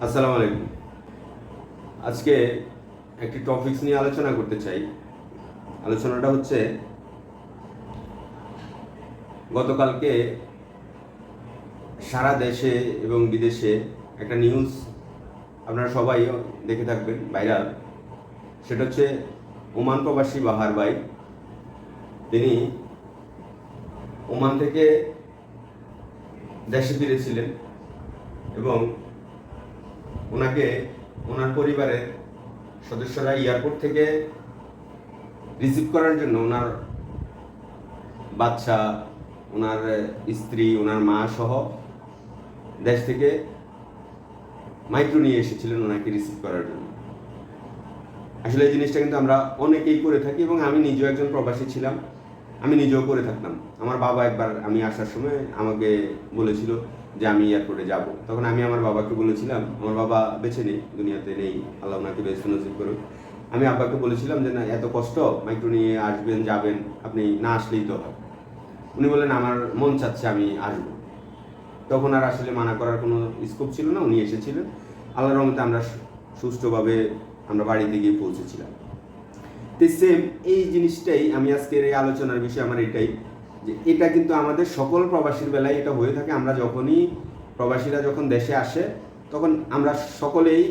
আসসালামু আলাইকুম। আজকে একটি টপিকস নিয়ে আলোচনা করতে চাই। আলোচনাটা হচ্ছে, গতকালকে সারা দেশে এবং বিদেশে একটা নিউজ আপনারা সবাই দেখে থাকবেন, ভাইরাল। সেটা হচ্ছে ওমান প্রবাসী বাহার ভাই। তিনি ওমান থেকে দেশে ফিরেছিলেন এবং ওনার পরিবারের সদস্যরা এয়ারপোর্ট থেকে রিসিভ করার জন্য ওনার বাচ্চা, ওনার স্ত্রী, ওনার মা সহ দেশ থেকে মাইক্রো নিয়ে এসেছিলেন ওনাকে রিসিভ করার জন্য। আসলে এই জিনিসটা কিন্তু আমরা অনেকেই করে থাকি এবং আমি নিজেও একজন প্রবাসী ছিলাম, আমি নিজেও করে থাকতাম। আমার বাবা একবার আমি আসার সময় আমাকে বলেছিল যে আমি এয়ারপোর্টে যাব। তখন আমি আমার বাবাকে বলেছিলাম, আমার বাবা বেঁচে নেই, দুনিয়াতে নেই, আল্লাহ ওনাকে বেশ নসিব করুন। আমি আব্বাকে বলেছিলাম যে না, এত কষ্ট, মাইক্রো নিয়ে আসবেন যাবেন, আপনি না আসলেই তো হয়। উনি বললেন আমার মন চাচ্ছে, আমি আসবো। তখন আর আসলে মানা করার কোনো স্কোপ ছিল না, উনি এসেছিলেন। আল্লাহর রহমতে আমরা সুষ্ঠুভাবে আমরা বাড়িতে গিয়ে পৌঁছেছিলাম। তো সেম এই জিনিসটাই আমি আজকের এই আলোচনার বিষয় আমার এটাই, যে এটা কিন্তু আমাদের সকল প্রবাসীর বেলায় এটা হয়ে থাকে। আমরা যখনই প্রবাসীরা যখন দেশে আসে, তখন আমরা সকলেই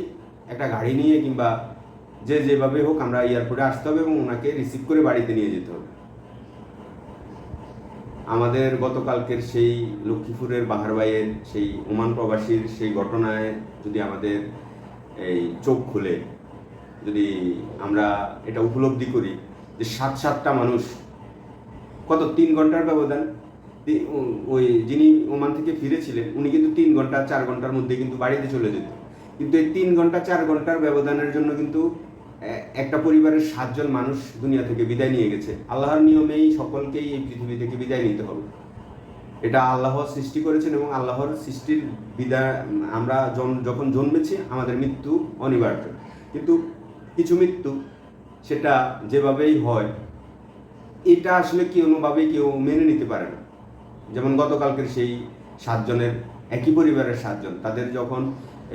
একটা গাড়ি নিয়ে কিংবা যে যেভাবে হোক আমরা এয়ারপোর্টে আসতে হবে এবং ওনাকে রিসিভ করে বাড়িতে নিয়ে যেতে হবে। আমাদের গতকালকের সেই লক্ষ্মীপুরের বাহারবাইয়ের সেই ওমান প্রবাসীর সেই ঘটনায় যদি আমাদের এই চোখ খুলে, যদি আমরা এটা উপলব্ধি করি যে সাতটা মানুষ, কত 3 ঘন্টার ব্যবধান। ওই যিনি ওমান থেকে ফিরেছিলেন উনি কিন্তু 3 ঘন্টা 4 ঘন্টার মধ্যে কিন্তু বাড়িতে চলে যেত, কিন্তু এই 3 ঘন্টা 4 ঘন্টার ব্যবধানের জন্য কিন্তু একটা পরিবারের 7জন মানুষ দুনিয়া থেকে বিদায় নিয়ে গেছে। আল্লাহর নিয়মেই সকলকেই এই পৃথিবী থেকে বিদায় নিতে হবে। এটা আল্লাহ সৃষ্টি করেছেন এবং আল্লাহর সৃষ্টির বিদায়, আমরা যখন জন্মেছি আমাদের মৃত্যু অনিবার্য, কিন্তু কিছু মৃত্যু সেটা যেভাবেই হয় এটা আসলে কোনোভাবেই কেউ মেনে নিতে পারে না। যেমন গতকালকের সেই 7জনের, একই পরিবারের 7জন, তাদের যখন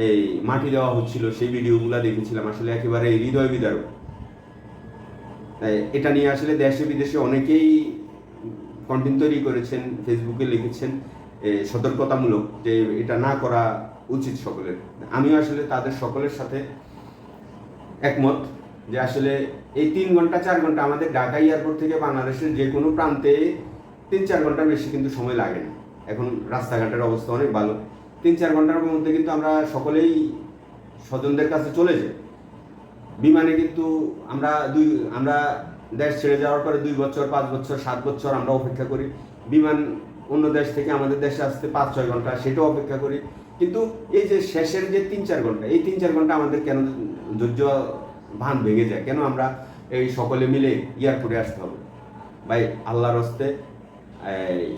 এই মাটি দেওয়া হচ্ছিল সেই ভিডিওগুলো দেখেছিলাম, আসলে একেবারে হৃদয় বিদারক। তাই এটা নিয়ে আসলে দেশে বিদেশে অনেকেই কন্টেন্ট তৈরি করেছেন, ফেসবুকে লিখেছেন সতর্কতামূলক যে এটা না করা উচিত সকলের। আমিও আসলে তাদের সকলের সাথে একমত যে আসলে এই 3 ঘন্টা 4 ঘন্টা আমাদের ঢাকা এয়ারপোর্ট থেকে বাংলাদেশের যে কোনো প্রান্তে 3-4 ঘন্টার বেশি কিন্তু সময় লাগে না। এখন রাস্তাঘাটের অবস্থা অনেক ভালো, 3-4 ঘন্টার মধ্যে কিন্তু আমরা সকলেই স্বজনদের কাছে চলে যাই। বিমানে কিন্তু আমরা দেশ ছেড়ে যাওয়ার পরে 2 বছর 5 বছর 7 বছর আমরা অপেক্ষা করি। বিমান অন্য দেশ থেকে আমাদের দেশে আসতে 5-6 ঘন্টা, সেটাও অপেক্ষা করি। কিন্তু এই যে শেষের যে 3-4 ঘন্টা, এই 3-4 ঘন্টা আমাদের কেন ধৈর্য ভান ভেঙে যায়, কেন আমরা এই সকলে মিলে এয়ারপোর্টে আসতে হবে? ভাই, আল্লাহর হস্তে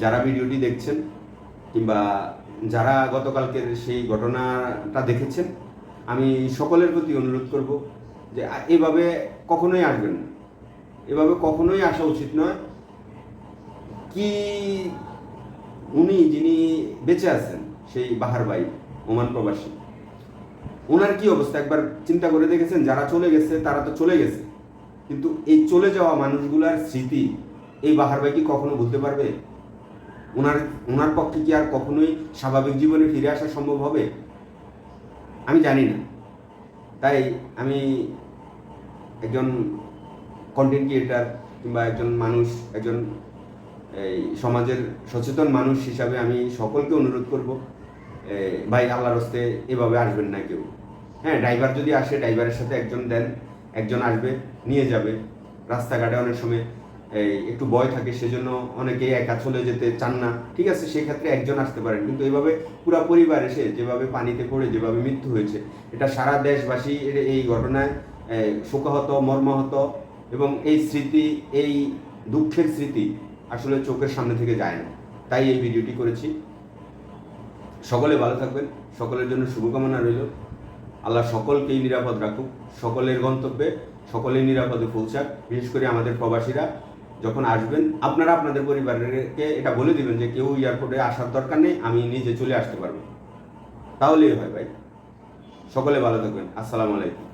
যারা ভিডিওটি দেখছেন কিংবা যারা গতকালকের সেই ঘটনাটা দেখেছেন, আমি সকলের প্রতি অনুরোধ করব যে এভাবে কখনোই আসবেন না, এভাবে কখনোই আসা উচিত নয়। কি উনি যিনি বেঁচে আছেন সেই বাহার ভাই, ওমান প্রবাসী, ওনার কি অবস্থা একবার চিন্তা করে দেখেছেন? যারা চলে গেছে তারা তো চলে গেছে, কিন্তু এই চলে যাওয়া মানুষগুলার স্মৃতি এই বাহার ভাই কি কখনো ভুলতে পারবে? ওনার পক্ষে কি আর কখনোই স্বাভাবিক জীবনে ফিরে আসা সম্ভব হবে? আমি জানি না। তাই আমি একজন কন্টেন্ট ক্রিয়েটার কিংবা একজন মানুষ, একজন এই সমাজের সচেতন মানুষ হিসাবে আমি সকলকে অনুরোধ করব, ভাই আল্লাহর হস্তে এভাবে আসবেন না কেউ। হ্যাঁ, ড্রাইভার যদি আসে ড্রাইভারের সাথে একজন দেন, একজন আসবে নিয়ে যাবে। রাস্তাঘাটে অনেক সময় একটু ভয় থাকে, সেজন্য অনেকেই একা চলে যেতে চান না, ঠিক আছে, সেক্ষেত্রে একজন আসতে পারেন। কিন্তু এইভাবে পুরো পরিবার এসে যেভাবে পানিতে পড়ে যেভাবে মৃত্যু হয়েছে, এটা সারা দেশবাসী এই ঘটনায় শোকাহত, মর্মাহত, এবং এই স্মৃতি, এই দুঃখের স্মৃতি আসলে চোখের সামনে থেকে যায় না। তাই এই ভিডিওটি করেছি। সকলে ভালো থাকবেন, সকলের জন্য শুভকামনা রইল। আল্লাহ সকলকেই নিরাপদ রাখুক, সকলের গন্তব্যে সকলেই নিরাপদে পৌঁছাক। বিশেষ করে আমাদের প্রবাসীরা যখন আসবেন, আপনারা আপনাদের পরিবারকে এটা বলে দিবেন যে কেউ এয়ারপোর্টে আসার দরকার নেই, আমি নিজে চলে আসতে পারবো। তাহলেই হয় ভাই। সকলে ভালো থাকবেন। আসসালামু আলাইকুম।